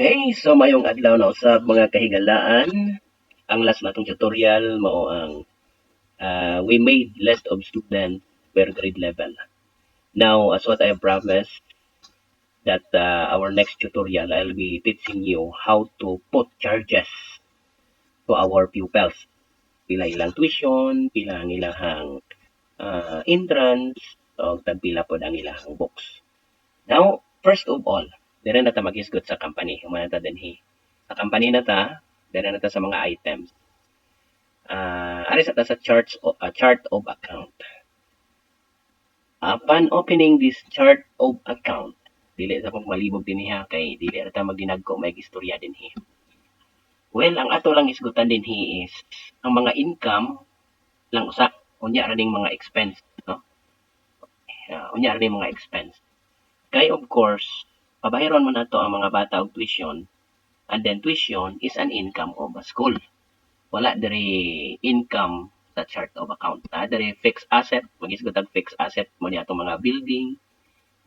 Okay, so mayong adlaw na usab mga kahigalaan. Ang last natong tutorial mao ang we made list of students per grade level. Now, as what I promised, that our next tutorial I'll be teaching you how to put charges to our pupils. Pila ilang tuition, pila ang ilang entrance, o tagpila po ang ilang books. Now, first of all, dire na ta maghisgot sa company. Humana ta dinhi. Sa company na ta, dire na ta sa mga items. Ari sa ta sa chart of account. Upon opening this chart of account, dili sa kong malibog dinhi kay dili ra ta magdinagko may istorya dinhi. Well, ang ato lang isgutan dinhi is ang mga income lang usa, unya ra ning mga expense, no? Unya ra ning mga expense. Kay of course, pabayaron man nato ang mga bata og tuition, and then tuition is an income of a school. Wala diri income sa chart of account. Diri fixed asset, magisgot ang fixed asset mo ni atong mga building,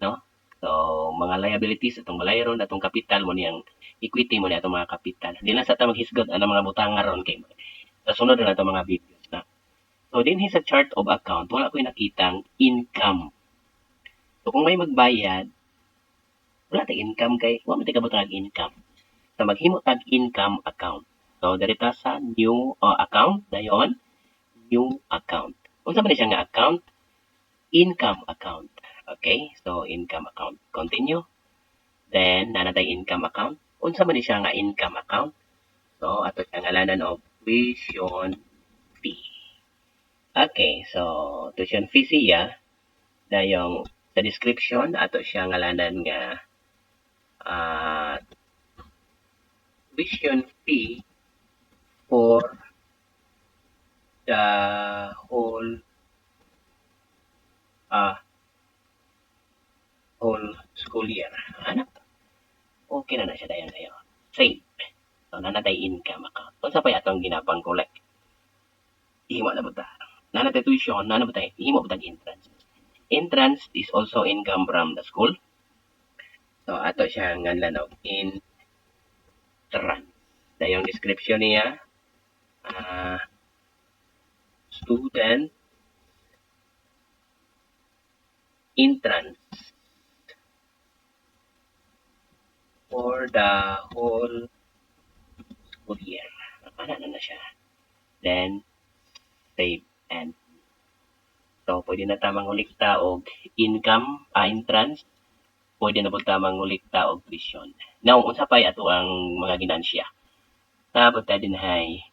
no? So, mga liabilities atong balayron, atong capital mo niyang equity mo ni atong mga capital. Di na sa ta maghisgot ang mga butangan ron kay sa sunod na atong mga videos na. So, dinhi sa chart of account, wala ko'y nakitang income. So, kung may magbayad, wala tayong income kay wala man tayo kabutang income. So, maghimo tag income account. So, dirita sa new account, dayon, new account. Unsa man siya nga account? Income account. Okay? So, income account. Continue. Then, nanatay income account. Unsa man siya nga income account? So, ato siya ngalanan of tuition fee. Okay, so tuition fee siya. Dayong sa description, ato siya ngalanan nga tuition fee for the whole school year. Ano? Okay na siya dayon kayo. Save. So, nanatay income account. Kung sa pa atong ginapang collect, ihimo na ba ta? Nanatay tuition, na ba tayo? Ihimo ba entrance? Entrance is also income from the school. So, ato siya nganlan og entrance. Dayong description niya, student entrance for the whole school year. Ano na siya. Then, save and so, pwede na tamang ulikta og income, entrance. Pwede na po tamang ulikta og tuition. Now, unsa pay ato ang mga ginansya? Tapos tayo din hay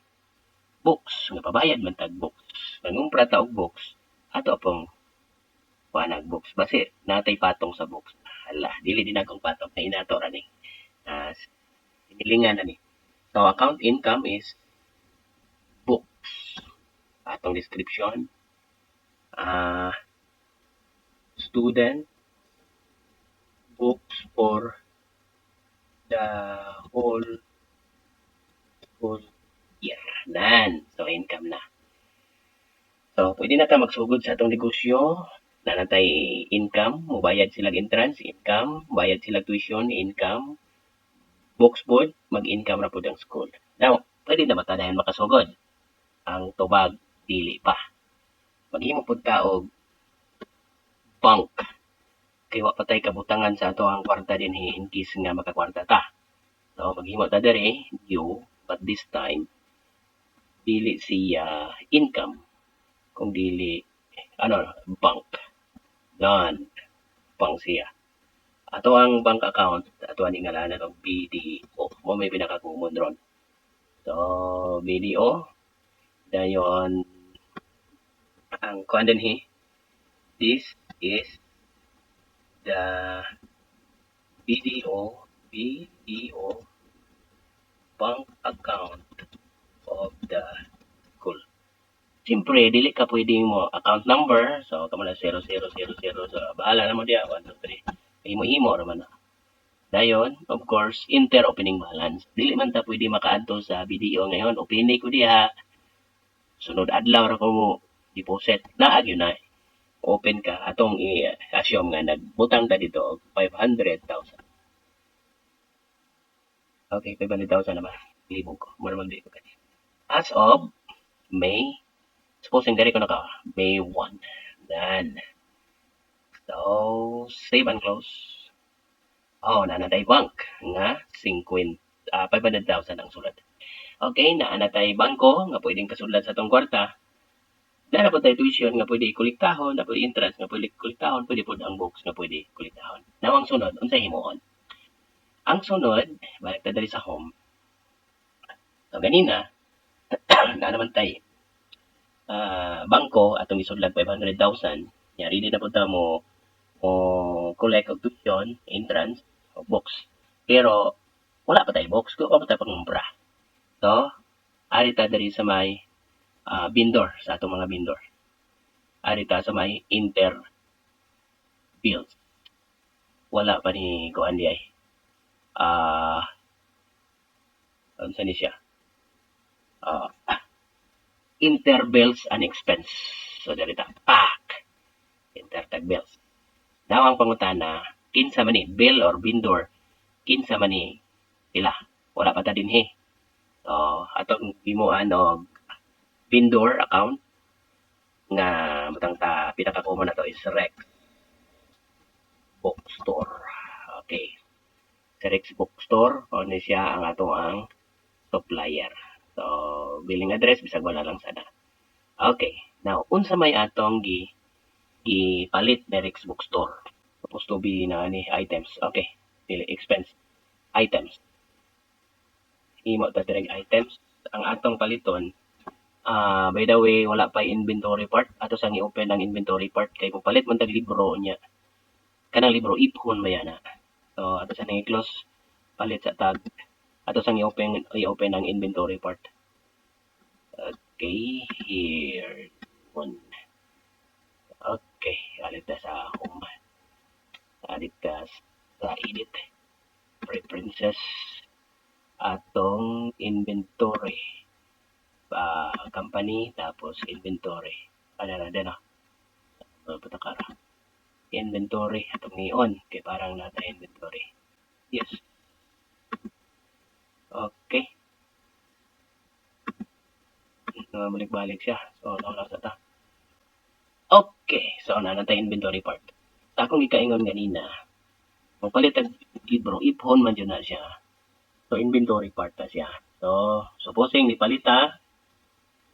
books. Nga pabayad man tag books. Nangumpra ta og books. Ato pong wanag books. Basi, natay patong sa books. Hala, dili din akong patong na inato ra ni. Sinilingan na ni. So, account income is books. Atong description. Student books for the whole school year. Nan. So, income na. So, pwede na ta magsugod sa atong negosyo. Nanatay income, mubayad silang entrance, income, bayad silang tuition, income, books board, mag-income na po ang school. Now, pwede na ba ta dahil makasugod? Ang tubag, dili pa. Maghimo po ta og bank. Kaya wa patay kabutangan sa ato ang kwarta din in case nga makakwarta ta. So, maghimo ta dere, new, but this time, dili siya income. Kung dili, bank. Yan, bank siya. Ato ang bank account, ato ang ingalanan ng BDO. Mo may pinakakumon ron. So, BDO, dayon, ang kuan din this is the BDO bank account of the school. Siyempre, dili ka pwede mo account number. So, kamo na 0000. So, bahala na mo diya. 1, 2, 3. Himo-himo naman na. Dayon, of course, inter-opening balance. Dili man ta pwede makaadto sa BDO ngayon. Opening ko diha. Sunod adlaw ra ko mo deposit. Naag yun na. Open ka. Atong i-assume nga nagbutang ta dito og 500,000. Okay, 500,000 naman. Libog ko. Mura mag-libog ka. As of May, supposing diri ko na ka, May 1. Then, so, save and close. Oh, naanatay bank nga 500,000 ang sulad. Okay, naanatay bangko nga pwedeng kasulad sa tong kwarta. Na po tayo tuition nga pwede ikuliktahon, na pwede interest nga pwede ikuliktahon, pwede po ang books nga pwede ikuliktahon. Now, ang sunod, unsay himuon? Ang sunod, balik ta dali sa home. So, ganina, na naman tayo, bangko atong isudlag 500,000. Yari din na po mo collect og tuition, entrance, o books. Pero, wala pa tayo books, kung pa tayo pangumpra. So, ari ta dali sa may vendor, sa atong mga vendor. Ari ta sa may inter bills. Wala pa ni kuan di ay. Unsa ni siya? Interbills and expense. So, dali ta. Pak! Intertag bills. Now, ang pangutana, kinsa man ni bill or vendor, kinsa man ni sila. Wala pa ta din he. So, atong himuan og vendor account nga butang ta pinaka-common na to is Rex Bookstore. Okay. Sa Rex Bookstore, o ni siya ang ato ang supplier. So, billing address, bisag wala lang sana. Okay. Now, unsa may atong gipalit na Rex Bookstore? Supposed to be na ni items. Okay. Dili expense. Items. Imo ta direct items. Ang atong paliton, by the way, wala pa inventory part. Ato sang i-open ang inventory part kay kung palit man tag libro niya. Kanang libro iphon ba yana. So ato sang i-close palit sa tag. Ato sang i-open ang inventory part. Okay, here one. Okay, alit ta sa home. Alit ka sa edit. Preferences. Atong inventory. Company, tapos inventory. Ano na din, patakara. Inventory, atong ni-on, kay parang nata inventory. Yes. Okay. Balik-balik siya. So, naulasa ta. Okay. So, nata inventory part. Akong ikaingon ganina, kung palit ang libro, iphon man yun na siya. So, inventory part na siya. So, supposing ni palita,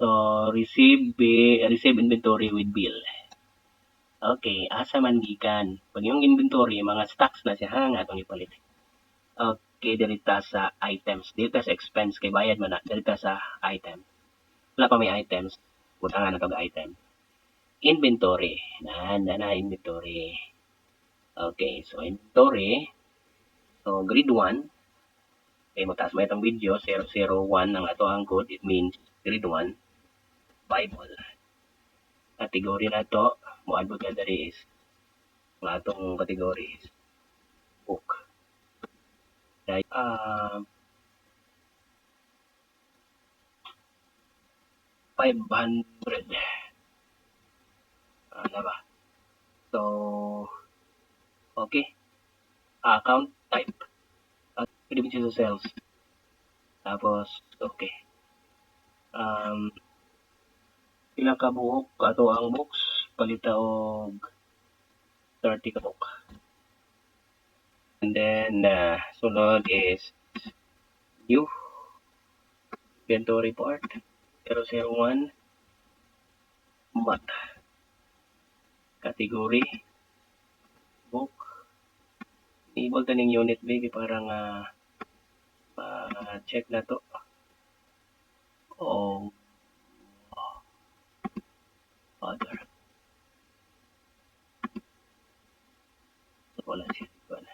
so, receive inventory with bill. Okay, asa man gikan. Pag yung inventory, mga stocks na siya nga atong ipalit. Okay, dirita sa items. Dirita sa expense kay bayad man na. Dirita sa item. Wala pa may items. Butangan na tog item. Inventory. Na inventory. Okay, so inventory. So grade 1. Okay, mataas mo itong video. 001 ang ato ang code. It means grade 1. Bible. Category na to. Muad mo kadari is ang atong category is book. 500. Ano ba? So, okay. Account type. Pwede mo siya sa sales. Tapos, okay. Ilang ka buhok ato ang books. Palita og 30 ka book. And then, sunod is new inventory part. 001 math. Category book. Enable taning unit B parang check na to. Other. So, wala siya. Wala.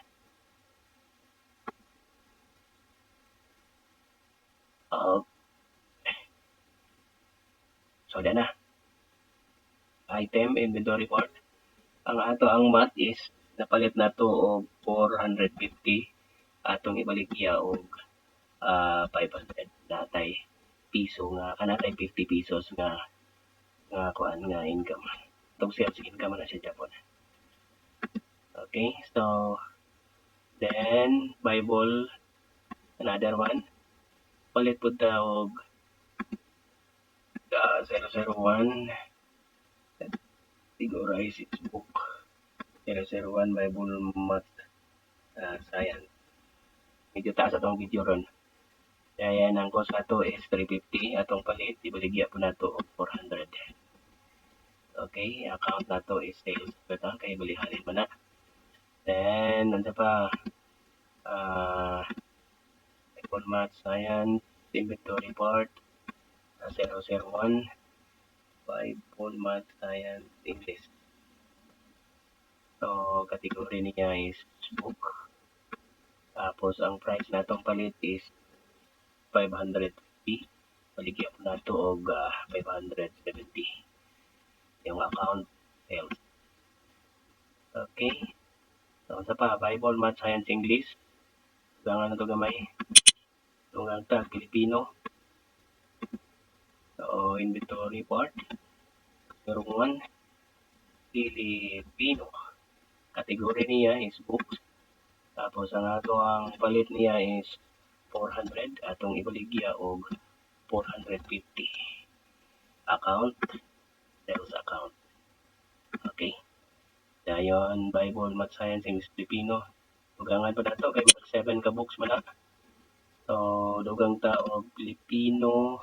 So, na. Item, inventory part. Ang ato ang math is napalit na to og 450. Atong ibalik iya og 500 natay piso nga kanatay 50 pesos nga kuan nga income. Itong sales income na siya Japon. Okay, so then Bible Another one. Palit po og 001. Categorize its book. 001 Bible Math Science. Medyo taas atong video ron. Kaya ang cost na to is 350. Atong palit, ibaligya po na to 400. Okay, account na to is sales. Ito, kaya balihanin mo na. Then, ano pa? Bible Math Science, inventory part, 001. Bible Math Science, English. So, category niya is book. Tapos, ang price na itong palit is 550. Baligyan po na ito og 570. Yung account sales. Okay. So, sa pa, Bible Math Science English. Gangan na ito gamay. Tungang tag Filipino. So, inventory part. 01. Filipino. Category niya is books. Tapos ang ato ang palit niya is 400. Atong ibaligya og 450. Account. Sales account. Okay. Dayon, Bible Math Science English Filipino. Dugangan pa na ito. Kaya 7 ka books man na. So, dugang taog Filipino.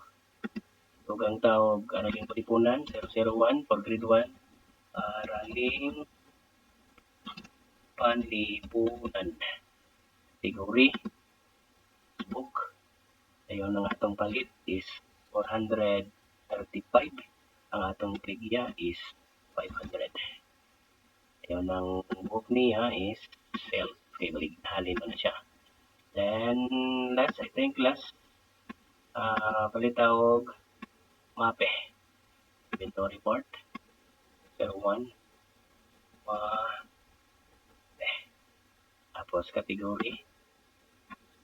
Dugang taog Araling Palipunan. 001 for grade 1. Araling Panlipunan. Category. Book. Ayun ang atong palit is 435. Ang atong kligya is 500. Ayun ang book niya is sales. Okay, balighalin mo na siya. Then, last, I think last, palit tawag mape. Inventory part. 01. Tapos, category.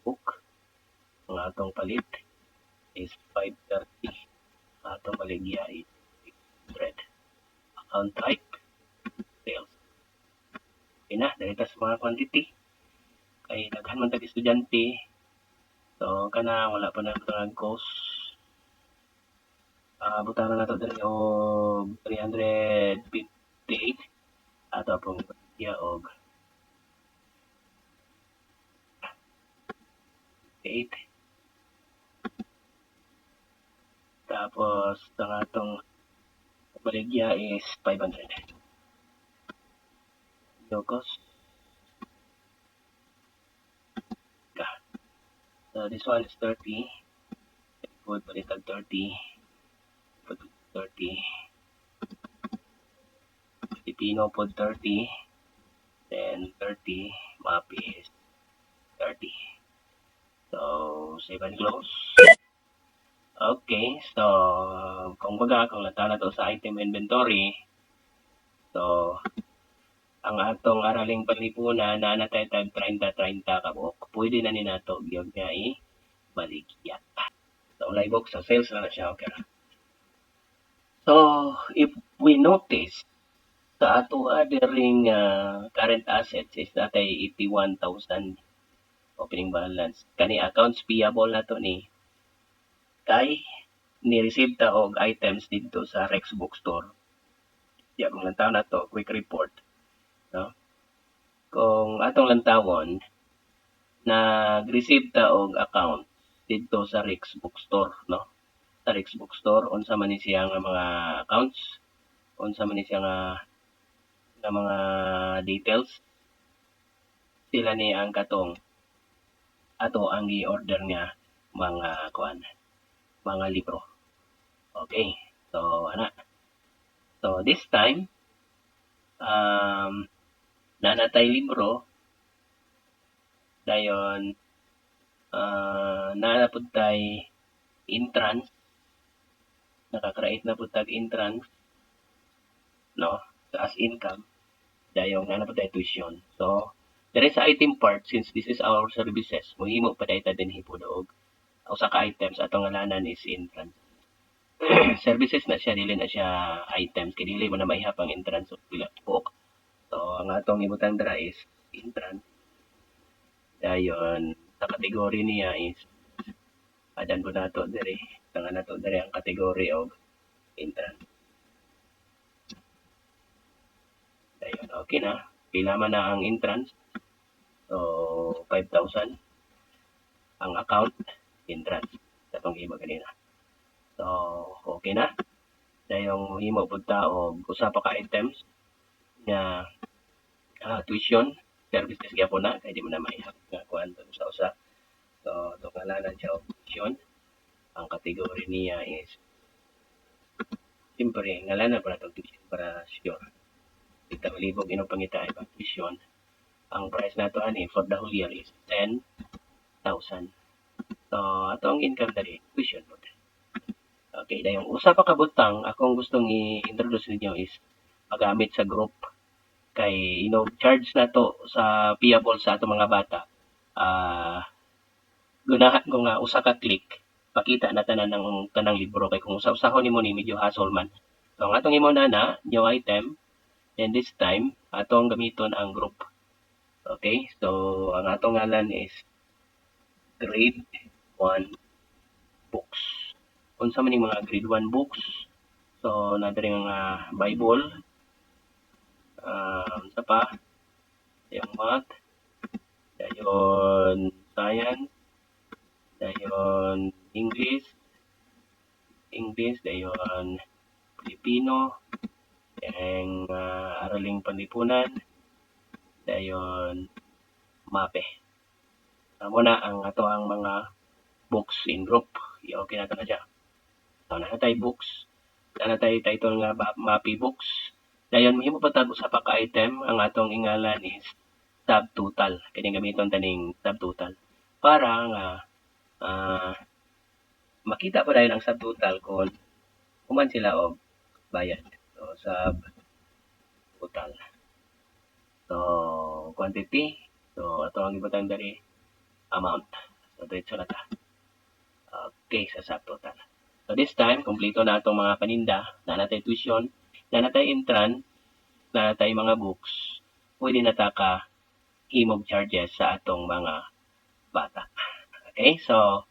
Book. Ang atong palit is 530. Atong baligya is 600. Account type, sales. Okay na, dahil sa mga quantity. Kay daghan man tag estudyante. So, kana wala pa na ito cost. Butaran na ito dali o 358. Ato pong baligya o 8. Tapos, ang atong baligya is 500. So, cost. So, this one is 30. Put palitag 30. Put 30. Filipino put 30. Then, 30. Map is 30. So, save and close. Okay, so kung lantaw na to sa item inventory, so ang atong Araling Panlipunan na natay tag 30-30 ka buok, pwede na ni nato gyud nga i-baligya. So libok sa sales na siya, okay ra. So if we notice sa ato adering current assets is natay 81,000 opening balance. Kani accounts payable nato ni kay ni-receive ta og items dito sa Rex Bookstore. Ya, kung lantaw na to, quick report. No? Kung atong lantawon, nag-receive ta og account dito sa Rex Bookstore. No? Sa Rex Bookstore, unsa man ni siya nga mga accounts, unsa man ni siya nga mga details, sila ni ang katong ato ang i-order nga mga mga libro. Okay. So, So, this time, nanatay libro. Dayon, nanapod tay entrance. Nakakreate na po tag entrance. No? As income. Dayon, nanapod tay tuition. So, there is sa item part, since this is our services, muhimo pa dayta din hipudoog. Usa ka items atong ngalanan is entrance. Services na siya, dili na siya items, kaya dili mo na maihapang entrance o pila book. So, ang atong ibutang dira is entrance. Dayon, sa kategory niya is adan po nato diri. Tanga nato diri ang kategory of entrance. Ayun, okay na. Pila man na ang entrance. So, 5,000 ang account entrance. Katong iba kanina. So, okay na. Dayong himo pud ta og usa pa ka items nga tuition services gyapon na kay di mo na maihap nga kuan usa-usa. So, ito ngalanan siya og tuition. Ang kategory niya is siyempre, ngalanan pa na ito tuition para sure. Ito libog inong pangita ay tuition. Ang price na ito ani for the whole year is 10,000. So, ato ang income dali, tuition po. Okay, dahil usa pa kabutang akong gustong i-introduce ninyo is magamit sa group. Kay charge na to sa payable sa ato mga bata. Gunahan ko nga usa ka click, pakita na tanan ng tanang libro kay kung usa-usahon nimo ni medyo hassle man. So ang atong imo na new item, and this time atong gamiton ang group. Okay? So ang atong ngalan is grade 1 books. Unsa man ning mga grade 1 books? So nadiri nga Bible, unsa pa? Yung math, dayon science, dayon English, dayon Filipino, ang araling panlipunan, dayon mape. Amo na ang ato ang mga books in group. Okay na ito na siya. So, natay books. Natay title nga mape books. Dayon mahimo pa tag usa pa ka item ang atong ingalan is subtotal. Kani gamiton taning subtotal para nga makita pa dahil ang subtotal kung kuman sila og bayad. So subtotal. So quantity. So ato ang ibutang dari amount. So diretso na ta. Okay, sa subtotal. So this time, kompleto na itong mga paninda, na natay tuition, na natay entrance, na natay mga books, pwede na ta ka himog charges sa atong mga bata. Okay, so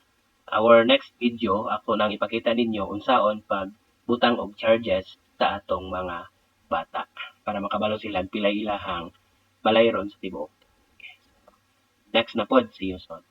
our next video, ako nang ipakita ninyo unsaon pag butang og charges sa atong mga bata para makabalo sila pila ilahang balayron sa tibuok. Okay. Next na pod, see you soon.